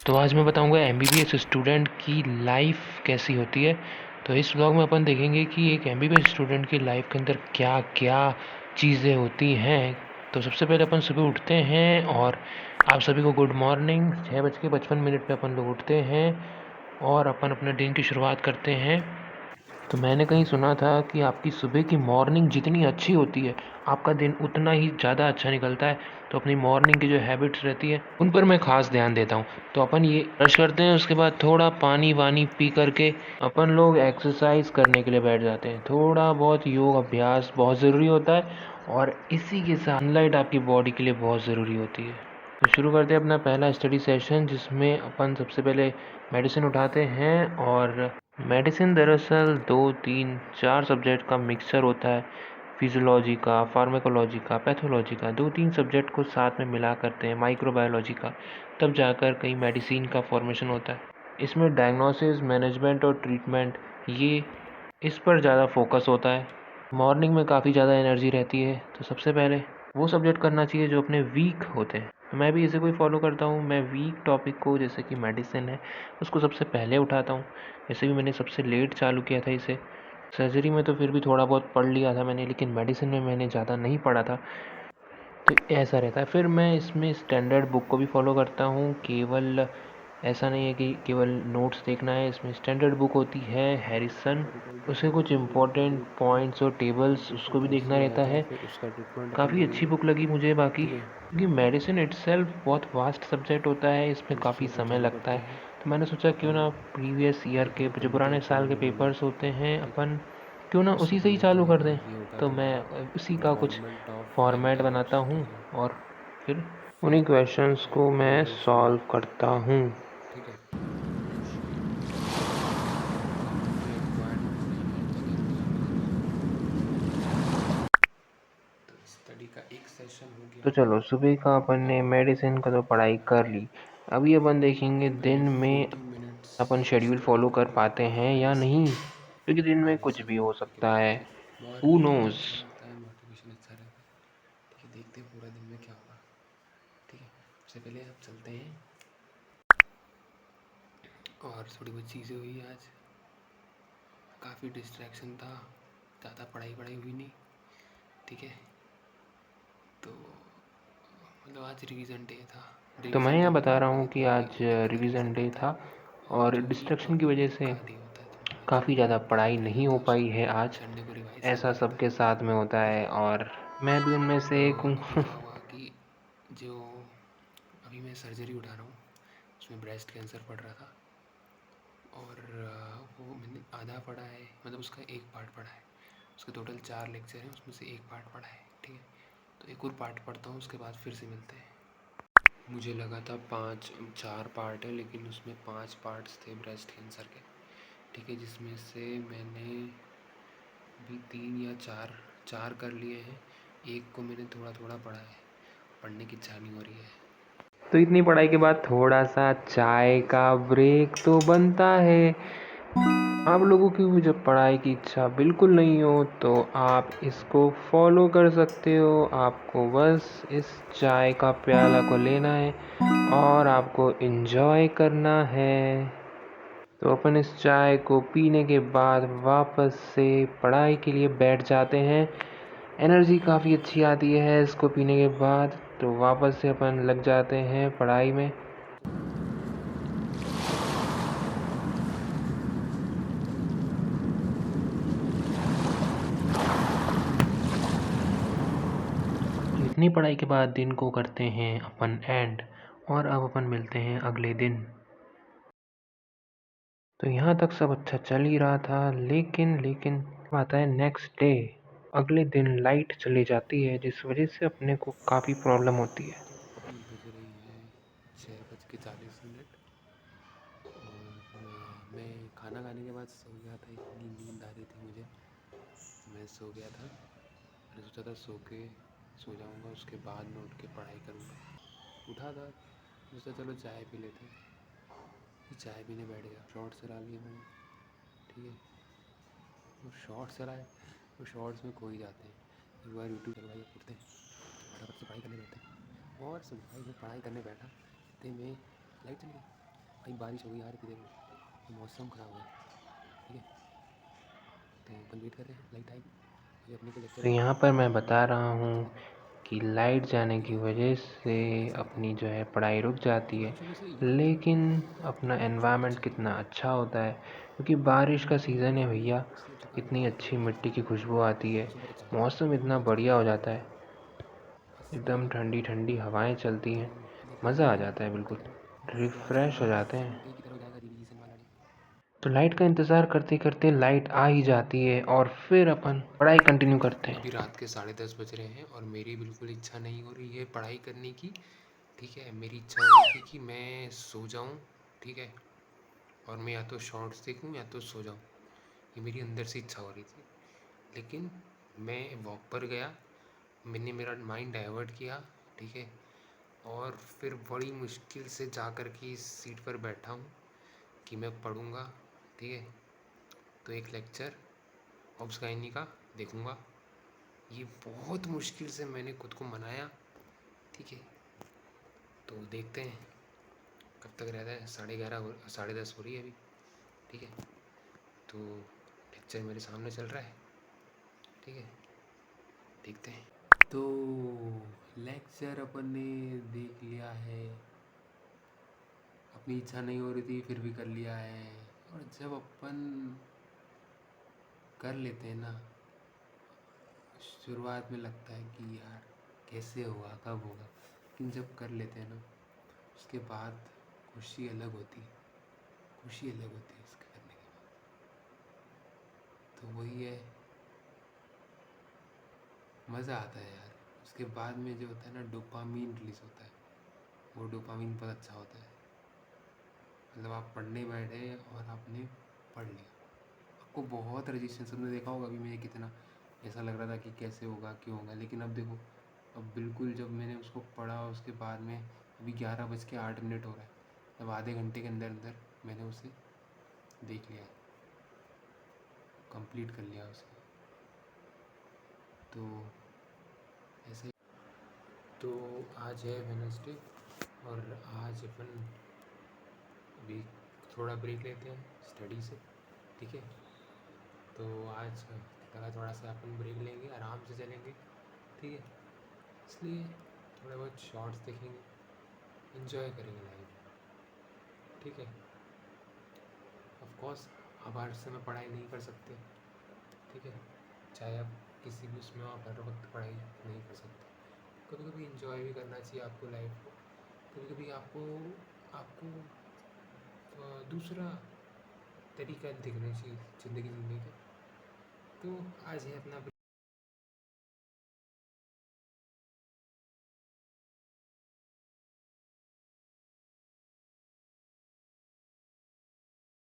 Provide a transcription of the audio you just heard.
तो आज मैं बताऊंगा एमबीबीएस स्टूडेंट की लाइफ कैसी होती है। तो इस व्लॉग में अपन देखेंगे कि एक एमबीबीएस स्टूडेंट की लाइफ के अंदर क्या क्या चीज़ें होती हैं। तो सबसे पहले अपन सुबह उठते हैं और आप सभी को गुड मॉर्निंग। 6:55 पे अपन लोग उठते हैं और अपन अपने दिन की शुरुआत करते हैं। तो मैंने कहीं सुना था कि आपकी सुबह की मॉर्निंग जितनी अच्छी होती है, आपका दिन उतना ही ज़्यादा अच्छा निकलता है। तो अपनी मॉर्निंग की जो हैबिट्स रहती है उन पर मैं ख़ास ध्यान देता हूँ। तो अपन ये ब्रश करते हैं, उसके बाद थोड़ा पानी वानी पी करके अपन लोग एक्सरसाइज करने के लिए बैठ जाते हैं। थोड़ा बहुत योग अभ्यास बहुत ज़रूरी होता है और इसी के साथ सनलाइट आपकी बॉडी के लिए बहुत ज़रूरी होती है। तो शुरू करते हैं अपना पहला स्टडी सेशन, जिसमें अपन सबसे पहले मेडिसिन उठाते हैं। और मेडिसिन दरअसल 2 3 4 सब्जेक्ट का मिक्सचर होता है। फिजियोलॉजी का, फार्माकोलॉजी का, पैथोलॉजी का, 2 3 सब्जेक्ट को साथ में मिला करते हैं, माइक्रोबायोलॉजी का। तब जाकर कई मेडिसिन का फॉर्मेशन होता है। इसमें डायग्नोसिस, मैनेजमेंट और ट्रीटमेंट, ये इस पर ज़्यादा फोकस होता है। मॉर्निंग में काफ़ी ज़्यादा एनर्जी रहती है, तो सबसे पहले वो सब्जेक्ट करना चाहिए जो अपने वीक होते हैं। तो मैं भी इसे कोई फॉलो करता हूँ। मैं वीक टॉपिक को, जैसे कि मेडिसिन है, उसको सबसे पहले उठाता हूँ। वैसे भी मैंने सबसे लेट चालू किया था इसे। सर्जरी में तो फिर भी थोड़ा बहुत पढ़ लिया था मैंने, लेकिन मेडिसिन में मैंने ज़्यादा नहीं पढ़ा था। तो ऐसा रहता है। फिर मैं इसमें स्टैंडर्ड बुक को भी फॉलो करता हूँ। केवल ऐसा नहीं है कि केवल नोट्स देखना है। इसमें स्टैंडर्ड बुक होती है हैरिसन, उसे कुछ इम्पोर्टेंट पॉइंट्स और टेबल्स उसको भी देखना रहता है। काफ़ी अच्छी बुक लगी मुझे बाकी, क्योंकि मेडिसिन इटसेल्फ बहुत वास्ट सब्जेक्ट होता है, इसमें काफ़ी समय लगता है। तो मैंने सोचा क्यों ना प्रीवियस ईयर के जो पुराने साल के पेपर्स होते हैं, अपन क्यों ना उसी से ही चालू कर दें। तो मैं उसी का कुछ फॉर्मेट बनाता हूँ और फिर उन्हीं क्वेश्चंस को मैं सॉल्व करता हूँ। स्टडी का एक सेशन हो गया। तो चलो, सुबह का अपन ने मेडिसिन का तो पढ़ाई कर ली। अभी अपन देखेंगे दिन में 15 मिनट्स अपन शेड्यूल स्टडी फॉलो कर करूँगा पाते हैं या मेडिसिन नहीं, क्योंकि दिन में कुछ भी हो सकता है। हु मॉर्निंग में नोज। अच्छा लगता है, मोटिवेशन अच्छा रहता है। ठीक है, देखते हैं पूरा दिन में क्या होगा। ठीक है, सबसे पहले आप चलते हैं। और थोड़ी बहुत चीज़ें हुई आज, काफ़ी डिस्ट्रैक्शन था, ज़्यादा पढ़ाई पढ़ाई हुई नहीं। ठीक है, तो मतलब आज रिवीजन डे था। तो मैं रिवीजन डे यहाँ बता मतलब रहा कोई हूँ कि इतना आज डिफ़िकल्ट रिवीजन नहीं डे रहता था है। और और जो वीक डिस्ट्रैक्शन की टॉपिक वजह है से उनका डे होता है थोड़ा आज, काफ़ी ज़्यादा पढ़ाई रह नहीं जाता हो है पाई उसमें। है आज। संडे को रिवाइज ऐसा करना रहता सबके है। साथ में होता ठीक है है, और मैं भी उनमें तो से एक अभी हूँ। क्या हुआ कि जो अभी मैं सर्जरी उठा रहा हूँ, उसमें ब्रेस्ट कैंसर पड़ रहा था। और वो मैंने आधा पढ़ा है, मतलब उसका एक पार्ट पढ़ा है। उसके टोटल 4 लेक्चर हैं, उसमें से एक पार्ट पढ़ा है। ठीक है, तो एक और पार्ट पढ़ता हूँ, उसके बाद फिर से मिलते हैं। मुझे लगा था 4 पार्ट है, लेकिन उसमें 5 पार्ट्स थे ब्रेस्ट कैंसर के। ठीक है, जिसमें से मैंने अभी 3 या 4 कर लिए हैं। एक को मैंने थोड़ा थोड़ा पढ़ा है, पढ़ने की इच्छा नहीं हो रही है। तो इतनी पढ़ाई के बाद थोड़ा सा चाय का ब्रेक तो बनता है। आप लोगों की भी जब पढ़ाई की इच्छा बिल्कुल नहीं हो, तो आप इसको फॉलो कर सकते हो। आपको बस इस चाय का प्याला को लेना है और आपको एंजॉय करना है। तो अपन इस चाय को पीने के बाद वापस से पढ़ाई के लिए बैठ जाते हैं। एनर्जी काफ़ी अच्छी आती है इसको पीने के बाद। तो वापस से अपन लग जाते हैं पढ़ाई में। इतनी पढ़ाई के बाद दिन को करते हैं अपन एंड, और अब अपन मिलते हैं अगले दिन। तो यहाँ तक सब अच्छा चल ही रहा था, लेकिन आता है नेक्स्ट डे। अगले दिन लाइट चली जाती है, जिस वजह से अपने को काफ़ी प्रॉब्लम होती है। अभी बज रही है 6:40। और मैं खाना खाने के बाद सो गया था, इतनी नींद आ रही थी मुझे, तो मैं सो गया था। मैंने सोचा था सो जाऊँगा, उसके बाद मैं उठ के पढ़ाई करूँगा। उठा था, सोचा चलो चाय पी लेते हैं, तो चाय पीने बैठ गया। शॉर्ट्स चला लिए मैंने। ठीक है, वो शॉर्ट्स चलाए, वो शॉर्ट्स में खो ही जाते हैं। एक बार यूट्यूब चलवाई, उठते हैं फटाफट से पढ़ाई करने बैठते हैं। और सुन भाई, मैं पढ़ाई करने बैठा, इतने में लाइट चली गई। भाई बारिश हो गई यार, किधर देखो मौसम ख़राब हो गया। ठीक है, तो अपन वेट कर रहे हैं लाइट आएगी, अभी अपने को लेक्चर तो देना यहाँ है पर मैं बता रहा और हूँ थोड़ी देर। कि लाइट जाने ठीक की है, वजह से ऐसा रहता है। अपनी जो है पढ़ाई रुक जाती है, बारिश होने से ये होता है लेकिन अपना कि जो एनवायरनमेंट बच्चे कितना अच्छा होता है, क्योंकि बारिश का सीज़न है भैया। इसलिए जुकाम इतनी होता है, अच्छी मिट्टी की खुशबू आती है, मौसम बहुत अच्छा होता है, मौसम इतना बहुत ज़्यादा। बढ़िया हो जाता है, बस वही एकदम है। ठंडी ठंडी हवाएं चलती तो हैं, देखते हैं मज़ा आ अभी जाता है, बिल्कुल खत्म, तो आज रिफ़्रेश हो पूरा जाते हैं। संडे की तरह हो जाएगा, रिविजन वाला डे। तो लाइट का इंतज़ार करते करते लाइट आ ही जाती है और फिर अपन पढ़ाई कंटिन्यू करते हैं। अभी रात के 10:30 बज रहे हैं और मेरी बिल्कुल इच्छा नहीं हो रही है पढ़ाई करने की। ठीक है, मेरी इच्छा हो रही थी कि मैं सो जाऊं। ठीक है, और मैं या तो शॉर्ट्स देखूं या तो सो जाऊं, ये मेरी अंदर से इच्छा हो रही थी। लेकिन मैं वॉक पर गया, मैंने मेरा माइंड डाइवर्ट किया। ठीक है, और फिर बड़ी मुश्किल से जा कर के इस सीट पर बैठा हूँ कि मैं पढ़ूँगा। ठीक है, तो एक लेक्चर हॉब्स गाइनी का देखूँगा। ये बहुत मुश्किल से मैंने खुद को मनाया। ठीक है, तो देखते हैं कब तक रहता है। 11:30 हो, 10:30 हो रही है अभी। ठीक है, तो लेक्चर मेरे सामने चल रहा है। ठीक है, देखते हैं। तो लेक्चर अपन ने देख लिया है, अपनी इच्छा नहीं हो रही थी फिर भी कर लिया है। और जब अपन कर लेते हैं ना, शुरुआत में लगता है कि यार कैसे होगा, कब होगा, लेकिन जब कर लेते हैं ना उसके बाद खुशी अलग होती है। खुशी अलग होती है इसके करने के बाद। तो वही है, मज़ा आता है यार। उसके बाद में जो होता है ना, डोपामीन रिलीज़ होता है। वो डोपामीन बहुत अच्छा होता है। मतलब आप पढ़ने बैठे और आपने पढ़ लिया, आपको बहुत रजिस्टेंस, सबने देखा होगा अभी मैं कितना ऐसा लग रहा था कि कैसे होगा, क्यों होगा, लेकिन अब देखो, अब बिल्कुल जब मैंने उसको पढ़ा उसके बाद में अभी 11:08 हो रहा है, तब आधे घंटे के अंदर अंदर मैंने उसे देख लिया, कंप्लीट कर लिया उसे। तो ऐसा ही। तो आज है वेडनेसडे और आज अपन अभी थोड़ा ब्रेक लेते हैं स्टडी से। ठीक है, तो आज लगा थोड़ा सा अपन ब्रेक लेंगे, आराम से चलेंगे। ठीक है, इसलिए थोड़े बहुत शॉर्ट्स देखेंगे, इन्जॉय करेंगे लाइफ। ठीक है, ऑफ कोर्स अब हर समय पढ़ाई नहीं कर सकते। ठीक है, चाहे आप किसी भी उसमें आप हर वक्त पढ़ाई नहीं कर सकते। कभी कभी इन्जॉय भी करना चाहिए आपको लाइफ को। कभी कभी आपको आपको दूसरा तरीका दिखना चाहिए ज़िंदगी जीने का। तो आज है अपना